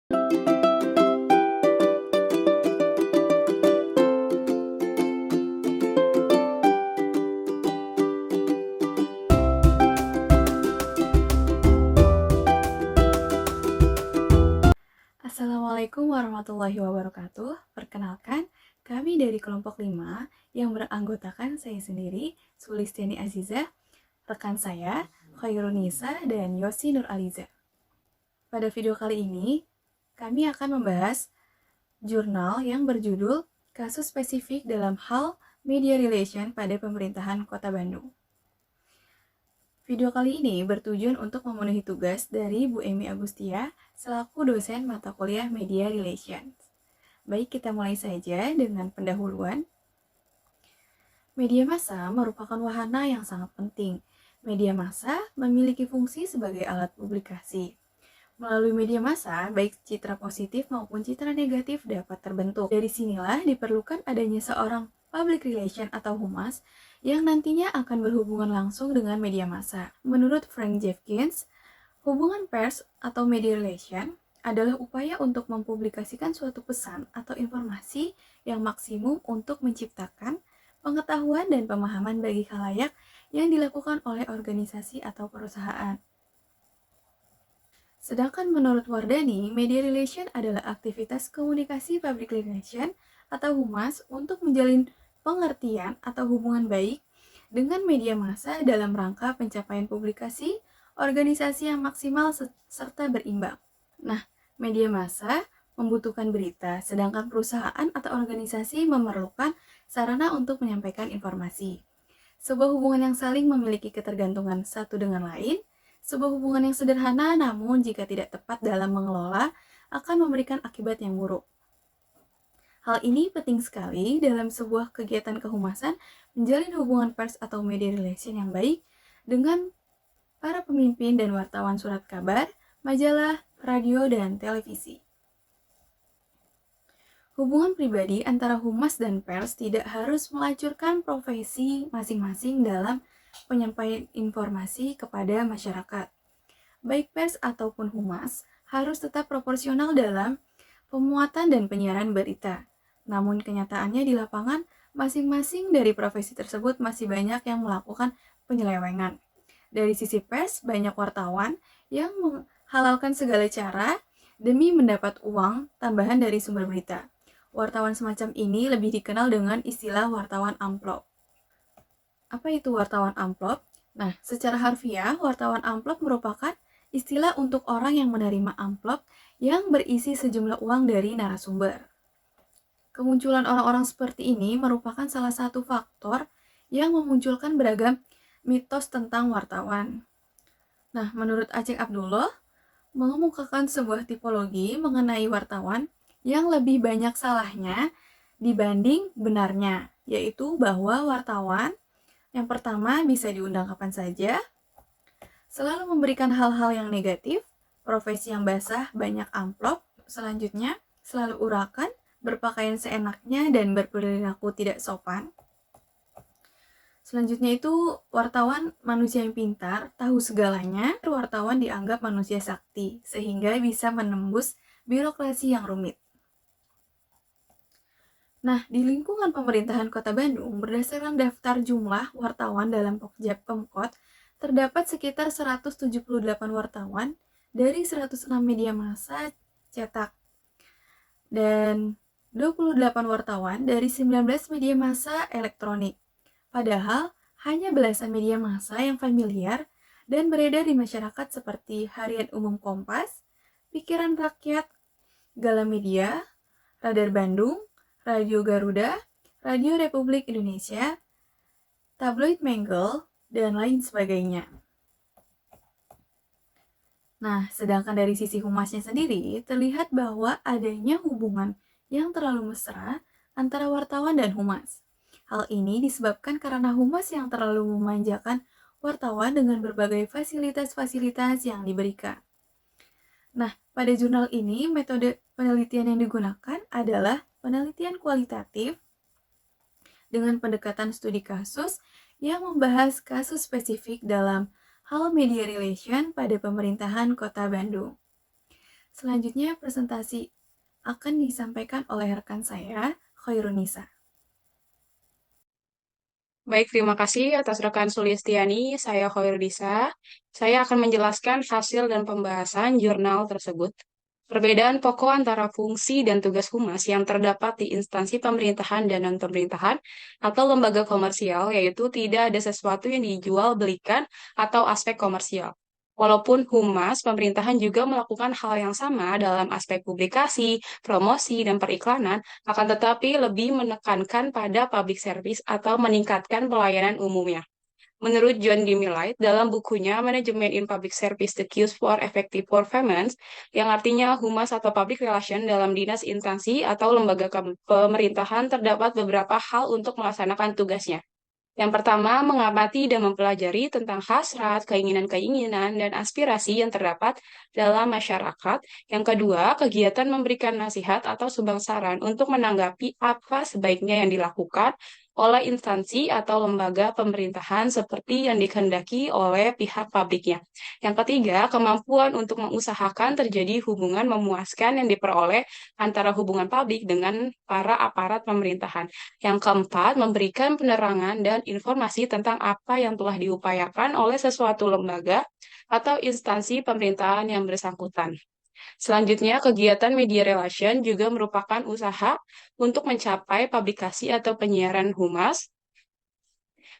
Assalamualaikum warahmatullahi wabarakatuh. Perkenalkan, kami dari kelompok 5 yang beranggotakan saya sendiri, Sulistiani Azizah, rekan saya, Khairunisa, dan Yosi Nur Aliza. Pada video kali ini, kami akan membahas jurnal yang berjudul Kasus Spesifik dalam Hal Media Relation pada Pemerintahan Kota Bandung. Video kali ini bertujuan untuk memenuhi tugas dari Bu Emi Agustia selaku dosen mata kuliah Media Relations. Baik, kita mulai saja dengan pendahuluan. Media massa merupakan wahana yang sangat penting. Media massa memiliki fungsi sebagai alat publikasi. Melalui media massa, baik citra positif maupun citra negatif dapat terbentuk. Dari sinilah diperlukan adanya seorang public relation atau humas yang nantinya akan berhubungan langsung dengan media massa. Menurut Frank Jeffkins, hubungan pers atau media relation adalah upaya untuk mempublikasikan suatu pesan atau informasi yang maksimum untuk menciptakan pengetahuan dan pemahaman bagi khalayak yang dilakukan oleh organisasi atau perusahaan. Sedangkan menurut Wardani, media relation adalah aktivitas komunikasi public relation atau humas untuk menjalin pengertian atau hubungan baik dengan media massa dalam rangka pencapaian publikasi organisasi yang maksimal serta berimbang. Nah, media massa membutuhkan berita, sedangkan perusahaan atau organisasi memerlukan sarana untuk menyampaikan informasi. Sebuah hubungan yang saling memiliki ketergantungan satu dengan lain, sebuah hubungan yang sederhana namun jika tidak tepat dalam mengelola akan memberikan akibat yang buruk. Hal ini penting sekali dalam sebuah kegiatan kehumasan menjalin hubungan pers atau media relation yang baik dengan para pemimpin dan wartawan surat kabar, majalah, radio, dan televisi. Hubungan pribadi antara humas dan pers tidak harus melacurkan profesi masing-masing dalam penyampaian informasi kepada masyarakat. Baik pers ataupun humas harus tetap proporsional dalam pemuatan dan penyiaran berita. Namun kenyataannya di lapangan, masing-masing dari profesi tersebut masih banyak yang melakukan penyelewengan. Dari sisi pers, banyak wartawan yang menghalalkan segala cara demi mendapat uang tambahan dari sumber berita. Wartawan semacam ini lebih dikenal dengan istilah wartawan amplop. Apa itu wartawan amplop? Nah, secara harfiah, wartawan amplop merupakan istilah untuk orang yang menerima amplop yang berisi sejumlah uang dari narasumber. Kemunculan orang-orang seperti ini merupakan salah satu faktor yang memunculkan beragam mitos tentang wartawan. Nah, menurut Aceh Abdullah, mengemukakan sebuah tipologi mengenai wartawan yang lebih banyak salahnya dibanding benarnya, yaitu bahwa wartawan yang pertama bisa diundang kapan saja, selalu memberikan hal-hal yang negatif, profesi yang basah, banyak amplop, selanjutnya selalu urakan, berpakaian seenaknya, dan berperilaku tidak sopan. Selanjutnya itu wartawan manusia yang pintar, tahu segalanya, wartawan dianggap manusia sakti, sehingga bisa menembus birokrasi yang rumit. Nah, di lingkungan pemerintahan Kota Bandung, berdasarkan daftar jumlah wartawan dalam Pokjab Pemkot, terdapat sekitar 178 wartawan dari 106 media massa cetak dan 28 wartawan dari 19 media massa elektronik. Padahal, hanya belasan media massa yang familiar dan beredar di masyarakat seperti Harian Umum Kompas, Pikiran Rakyat, Gala Media, Radar Bandung, Radio Garuda, Radio Republik Indonesia, Tabloid Menggel, dan lain sebagainya. Nah, sedangkan dari sisi humasnya sendiri, terlihat bahwa adanya hubungan yang terlalu mesra antara wartawan dan humas. Hal ini disebabkan karena humas yang terlalu memanjakan wartawan dengan berbagai fasilitas-fasilitas yang diberikan. Nah, pada jurnal ini, metode penelitian yang digunakan adalah penelitian kualitatif dengan pendekatan studi kasus yang membahas kasus spesifik dalam hal media relation pada pemerintahan Kota Bandung. Selanjutnya presentasi akan disampaikan oleh rekan saya, Khairunisa. Baik, terima kasih atas rekan Sulistiani. Saya Khoirudisa. Saya akan menjelaskan hasil dan pembahasan jurnal tersebut. Perbedaan pokok antara fungsi dan tugas humas yang terdapat di instansi pemerintahan dan non-pemerintahan atau lembaga komersial, yaitu tidak ada sesuatu yang dijual belikan atau aspek komersial. Walaupun humas pemerintahan juga melakukan hal yang sama dalam aspek publikasi, promosi, dan periklanan, akan tetapi lebih menekankan pada public service atau meningkatkan pelayanan umumnya. Menurut John Gimilite, dalam bukunya Management in Public Service: The Cues for Effective Performance, yang artinya humas atau public relation dalam dinas instansi atau lembaga pemerintahan, terdapat beberapa hal untuk melaksanakan tugasnya. Yang pertama, mengamati dan mempelajari tentang hasrat, keinginan-keinginan, dan aspirasi yang terdapat dalam masyarakat. Yang kedua, kegiatan memberikan nasihat atau sumbang saran untuk menanggapi apa sebaiknya yang dilakukan oleh instansi atau lembaga pemerintahan seperti yang dikehendaki oleh pihak publiknya. Yang ketiga, kemampuan untuk mengusahakan terjadi hubungan memuaskan yang diperoleh antara hubungan publik dengan para aparat pemerintahan. Yang keempat, memberikan penerangan dan informasi tentang apa yang telah diupayakan oleh sesuatu lembaga atau instansi pemerintahan yang bersangkutan. Selanjutnya, kegiatan media relation juga merupakan usaha untuk mencapai publikasi atau penyiaran humas,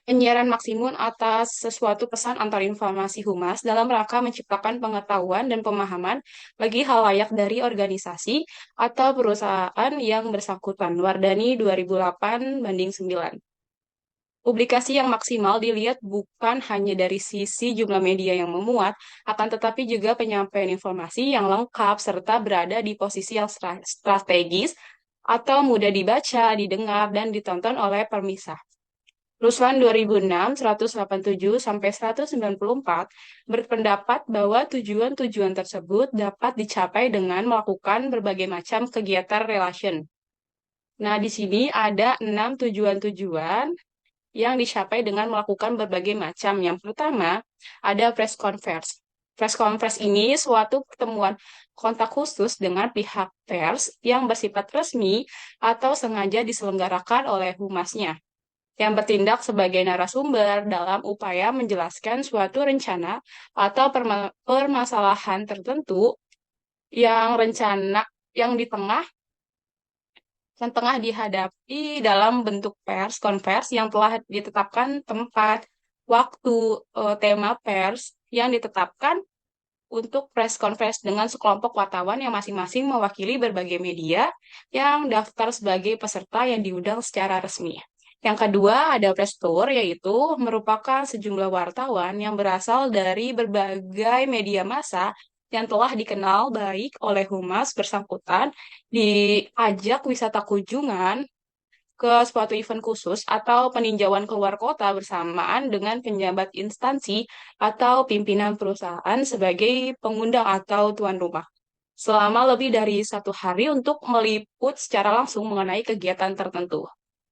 penyiaran maksimum atas sesuatu pesan antar informasi humas dalam rangka menciptakan pengetahuan dan pemahaman bagi halayak dari organisasi atau perusahaan yang bersangkutan. Wardani 2008/9. Publikasi yang maksimal dilihat bukan hanya dari sisi jumlah media yang memuat, akan tetapi juga penyampaian informasi yang lengkap serta berada di posisi yang strategis atau mudah dibaca, didengar, dan ditonton oleh permisah. Ruslan 2006, 187 sampai 194 berpendapat bahwa tujuan-tujuan tersebut dapat dicapai dengan melakukan berbagai macam kegiatan relation. Nah, di sini ada 6 tujuan-tujuan yang dicapai dengan melakukan berbagai macam. Yang pertama, ada press conference. Press conference ini suatu pertemuan kontak khusus dengan pihak pers yang bersifat resmi atau sengaja diselenggarakan oleh humasnya, yang bertindak sebagai narasumber dalam upaya menjelaskan suatu rencana atau permasalahan tertentu yang rencana yang di tengah yang tengah dihadapi dalam bentuk pers konversi yang telah ditetapkan tempat, waktu, tema pers yang ditetapkan untuk press conference dengan sekelompok wartawan yang masing-masing mewakili berbagai media yang daftar sebagai peserta yang diundang secara resmi. Yang kedua ada press tour, yaitu merupakan sejumlah wartawan yang berasal dari berbagai media massa yang telah dikenal baik oleh humas bersangkutan, diajak wisata kunjungan ke suatu event khusus atau peninjauan keluar kota bersamaan dengan penjabat instansi atau pimpinan perusahaan sebagai pengundang atau tuan rumah selama lebih dari 1 hari untuk meliput secara langsung mengenai kegiatan tertentu.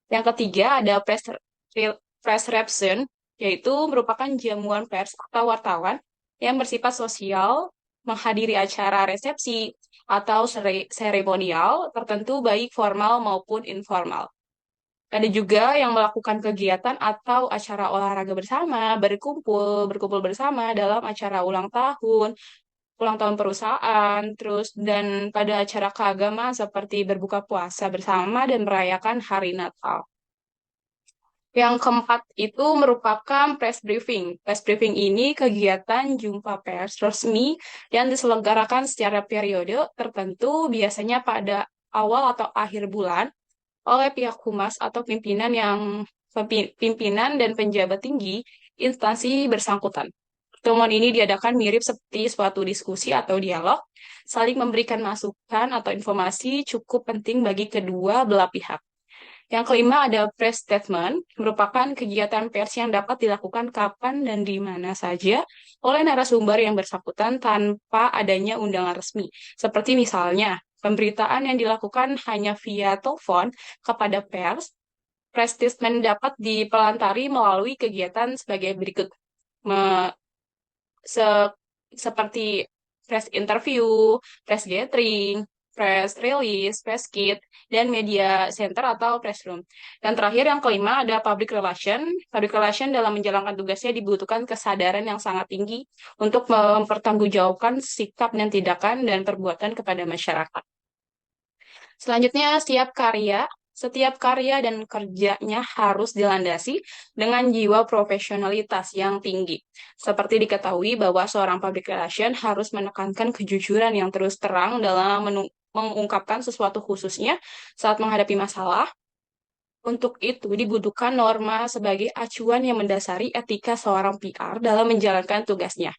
Yang ketiga ada press reception, yaitu merupakan jamuan pers atau wartawan yang bersifat sosial, menghadiri acara resepsi atau seremonial tertentu baik formal maupun informal. Ada juga yang melakukan kegiatan atau acara olahraga bersama, berkumpul bersama dalam acara ulang tahun perusahaan, terus dan pada acara keagamaan seperti berbuka puasa bersama dan merayakan hari Natal. Yang keempat itu merupakan press briefing. Press briefing ini kegiatan jumpa pers resmi yang diselenggarakan secara periode tertentu, biasanya pada awal atau akhir bulan, oleh pihak humas atau pimpinan dan penjabat tinggi instansi bersangkutan. Pertemuan ini diadakan mirip seperti suatu diskusi atau dialog, saling memberikan masukan atau informasi cukup penting bagi kedua belah pihak. Yang kelima ada press statement, merupakan kegiatan pers yang dapat dilakukan kapan dan di mana saja oleh narasumber yang bersangkutan tanpa adanya undangan resmi. Seperti misalnya, pemberitaan yang dilakukan hanya via telepon kepada pers, press statement dapat dipelantari melalui kegiatan sebagai berikut. Me- se- Seperti press interview, press gathering, press release, press kit, dan media center atau press room. Dan terakhir yang kelima ada public relation. Public relation dalam menjalankan tugasnya dibutuhkan kesadaran yang sangat tinggi untuk mempertanggungjawabkan sikap dan tindakan dan perbuatan kepada masyarakat. Selanjutnya, setiap karya dan kerjanya harus dilandasi dengan jiwa profesionalitas yang tinggi. Seperti diketahui bahwa seorang public relation harus menekankan kejujuran yang terus terang dalam mengungkapkan sesuatu khususnya saat menghadapi masalah. Untuk itu dibutuhkan norma sebagai acuan yang mendasari etika seorang PR dalam menjalankan tugasnya.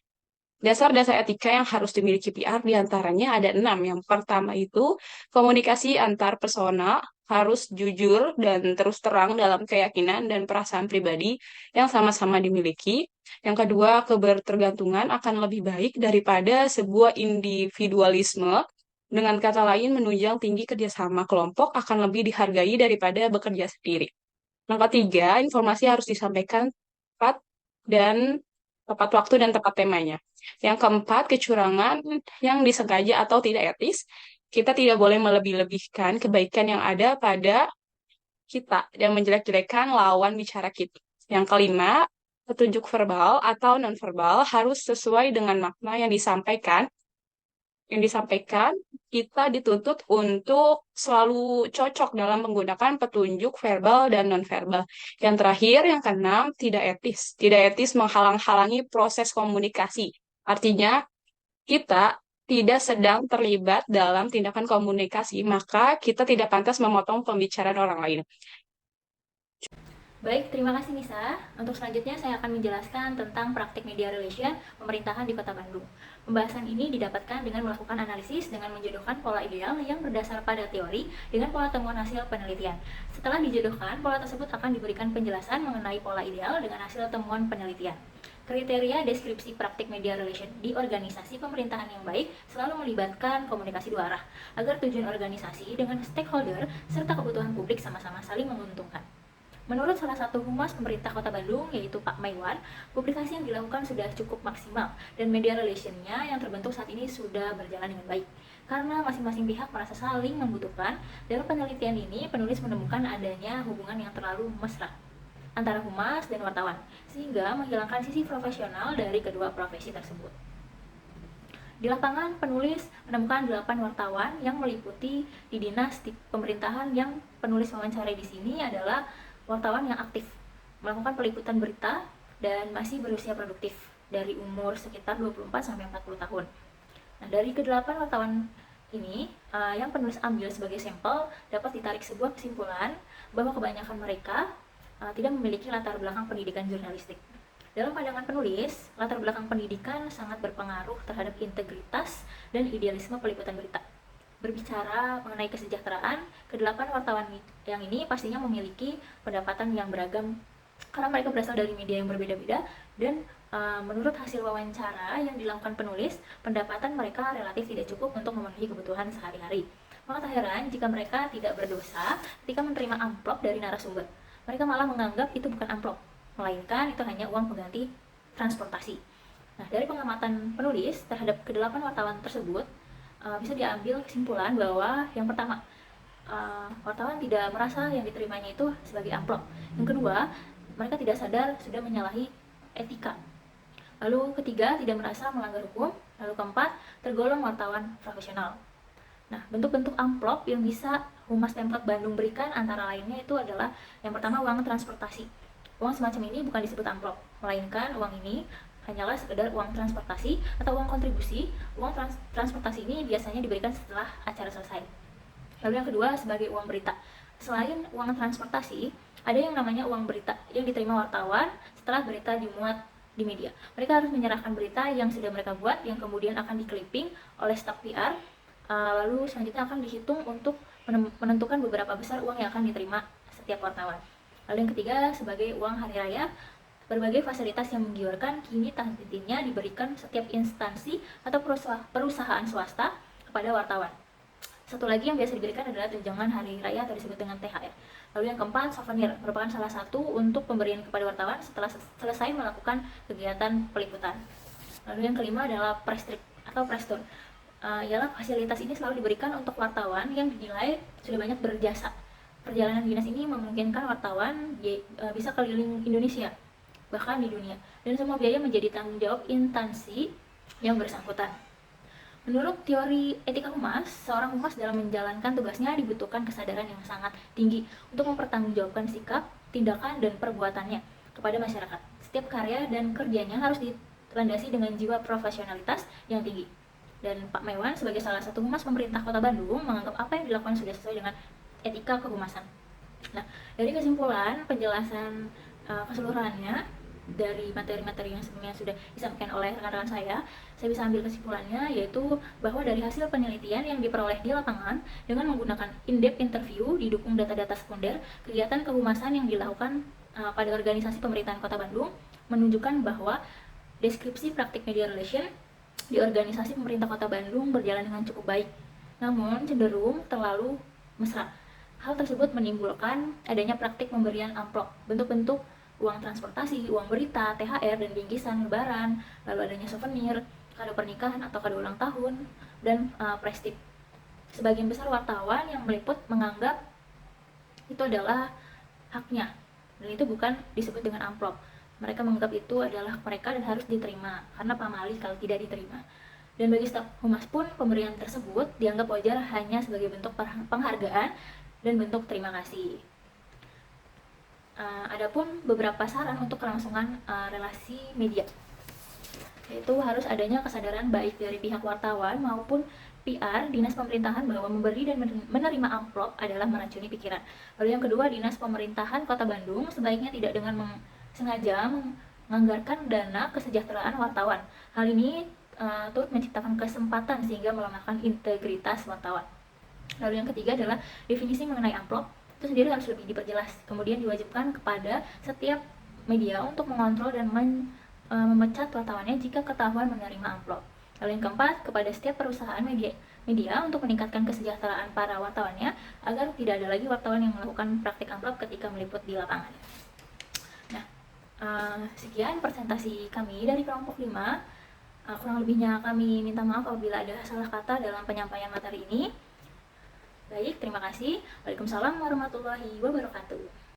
Dasar-dasar etika yang harus dimiliki PR diantaranya ada 6. Yang pertama itu komunikasi antar personal harus jujur dan terus terang dalam keyakinan dan perasaan pribadi yang sama-sama dimiliki. Yang kedua, kebertergantungan akan lebih baik daripada sebuah individualisme. Dengan kata lain, menunjang tinggi kerjasama kelompok akan lebih dihargai daripada bekerja sendiri. Yang ketiga, informasi harus disampaikan tepat dan tepat waktu dan tepat temanya. Yang keempat, kecurangan yang disengaja atau tidak etis. Kita tidak boleh melebih-lebihkan kebaikan yang ada pada kita dan menjelek-jelekan lawan bicara kita. Yang kelima, petunjuk verbal atau nonverbal harus sesuai dengan makna yang disampaikan, kita dituntut untuk selalu cocok dalam menggunakan petunjuk verbal dan nonverbal. Yang terakhir, yang keenam, tidak etis. Tidak etis menghalang-halangi proses komunikasi. Artinya, kita tidak sedang terlibat dalam tindakan komunikasi, maka kita tidak pantas memotong pembicaraan orang lain. Baik, terima kasih Nisa. Untuk selanjutnya saya akan menjelaskan tentang praktik media relation pemerintahan di Kota Bandung. Pembahasan ini didapatkan dengan melakukan analisis dengan menjodohkan pola ideal yang berdasar pada teori dengan pola temuan hasil penelitian. Setelah dijodohkan, pola tersebut akan diberikan penjelasan mengenai pola ideal dengan hasil temuan penelitian. Kriteria deskripsi praktik media relation di organisasi pemerintahan yang baik selalu melibatkan komunikasi dua arah, agar tujuan organisasi dengan stakeholder serta kebutuhan publik sama-sama saling menguntungkan. Menurut salah satu humas pemerintah Kota Bandung, yaitu Pak Maiwan, publikasi yang dilakukan sudah cukup maksimal dan media relation-nya yang terbentuk saat ini sudah berjalan dengan baik. Karena masing-masing pihak merasa saling membutuhkan, dalam penelitian ini penulis menemukan adanya hubungan yang terlalu mesra antara humas dan wartawan, sehingga menghilangkan sisi profesional dari kedua profesi tersebut. Di lapangan, penulis menemukan 8 wartawan yang meliputi di dinas di pemerintahan yang penulis wawancarai di sini adalah wartawan yang aktif, melakukan peliputan berita, dan masih berusia produktif dari umur sekitar 24-40 tahun. Nah, dari ke-8 wartawan ini, yang penulis ambil sebagai sampel, dapat ditarik sebuah kesimpulan bahwa kebanyakan mereka tidak memiliki latar belakang pendidikan jurnalistik. Dalam pandangan penulis, latar belakang pendidikan sangat berpengaruh terhadap integritas dan idealisme peliputan berita. Berbicara mengenai kesejahteraan, ke-8 wartawan yang ini pastinya memiliki pendapatan yang beragam karena mereka berasal dari media yang berbeda-beda dan menurut hasil wawancara yang dilakukan penulis, pendapatan mereka relatif tidak cukup untuk memenuhi kebutuhan sehari-hari. Maka tak heran jika mereka tidak berdosa ketika menerima amplop dari narasumber. Mereka malah menganggap itu bukan amplop, melainkan itu hanya uang pengganti transportasi. Nah, dari pengamatan penulis terhadap ke-8 wartawan tersebut, bisa diambil kesimpulan bahwa yang pertama, wartawan tidak merasa yang diterimanya itu sebagai amplop. Yang kedua, mereka tidak sadar sudah menyalahi etika. Lalu ketiga, tidak merasa melanggar hukum. Lalu keempat, tergolong wartawan profesional. Nah, bentuk-bentuk amplop yang bisa Humas Pemkot Bandung berikan antara lainnya itu adalah yang pertama, uang transportasi. Uang semacam ini bukan disebut amplop, melainkan uang ini hanyalah sekedar uang transportasi atau uang kontribusi. Uang transportasi ini biasanya diberikan setelah acara selesai. Lalu yang kedua, sebagai uang berita. Selain uang transportasi, ada yang namanya uang berita yang diterima wartawan setelah berita dimuat di media. Mereka harus menyerahkan berita yang sudah mereka buat, yang kemudian akan di-clipping oleh staf PR. Lalu selanjutnya akan dihitung untuk menentukan beberapa besar uang yang akan diterima setiap wartawan. Lalu yang ketiga, sebagai uang hari raya. Berbagai fasilitas yang menggiurkan kini tahun-tahunnya diberikan setiap instansi atau perusahaan swasta kepada wartawan. Satu lagi yang biasa diberikan adalah tunjangan hari raya atau disebut dengan THR. Lalu yang keempat, souvenir merupakan salah satu untuk pemberian kepada wartawan setelah selesai melakukan kegiatan peliputan. Lalu yang kelima adalah press trip. atau press tour. Ialah fasilitas ini selalu diberikan untuk wartawan yang dinilai sudah banyak berjasa. Perjalanan dinas ini memungkinkan wartawan bisa keliling Indonesia, bahkan di dunia, dan semua biaya menjadi tanggung jawab instansi yang bersangkutan. Menurut teori etika humas, seorang humas dalam menjalankan tugasnya dibutuhkan kesadaran yang sangat tinggi untuk mempertanggungjawabkan sikap, tindakan, dan perbuatannya kepada masyarakat. Setiap karya dan kerjanya harus dilandasi dengan jiwa profesionalitas yang tinggi. Dan Pak Mewan sebagai salah satu humas pemerintah Kota Bandung menganggap apa yang dilakukan sudah sesuai dengan etika kehumasan. Nah, dari kesimpulan penjelasan keseluruhannya dari materi-materi yang sebelumnya sudah disampaikan oleh rekan-rekan saya bisa ambil kesimpulannya, yaitu bahwa dari hasil penelitian yang diperoleh di lapangan dengan menggunakan in-depth interview didukung data-data sekunder, kegiatan kehumasan yang dilakukan pada organisasi pemerintahan Kota Bandung menunjukkan bahwa deskripsi praktik media relation di organisasi pemerintah Kota Bandung berjalan dengan cukup baik, namun cenderung terlalu mesra. Hal tersebut menimbulkan adanya praktik pemberian amplop, bentuk-bentuk uang transportasi, uang berita, THR, dan bingkisan lebaran, lalu adanya souvenir, kado pernikahan atau kado ulang tahun, dan press tip. Sebagian besar wartawan yang meliput menganggap itu adalah haknya, dan itu bukan disebut dengan amplop. Mereka menganggap itu adalah hak mereka dan harus diterima, karena pamali kalau tidak diterima. Dan bagi staf humas pun, pemberian tersebut dianggap wajar hanya sebagai bentuk penghargaan dan bentuk terima kasih. Adapun beberapa saran untuk kelangsungan relasi media, yaitu harus adanya kesadaran baik dari pihak wartawan maupun PR dinas pemerintahan bahwa memberi dan menerima amplop adalah meracuni pikiran. Lalu yang kedua, dinas pemerintahan Kota Bandung sebaiknya tidak dengan sengaja menganggarkan dana kesejahteraan wartawan. Hal ini turut menciptakan kesempatan sehingga melemahkan integritas wartawan. Lalu yang ketiga adalah definisi mengenai amplop itu sendiri harus lebih diperjelas. Kemudian diwajibkan kepada setiap media untuk mengontrol dan memecat wartawannya jika ketahuan menerima amplop. Lalu yang keempat, kepada setiap perusahaan media untuk meningkatkan kesejahteraan para wartawannya agar tidak ada lagi wartawan yang melakukan praktik amplop ketika meliput di lapangan. Nah, sekian presentasi kami dari kelompok 5. Kurang lebihnya kami minta maaf apabila ada salah kata dalam penyampaian materi ini. Baik, terima kasih. Waalaikumsalam warahmatullahi wabarakatuh.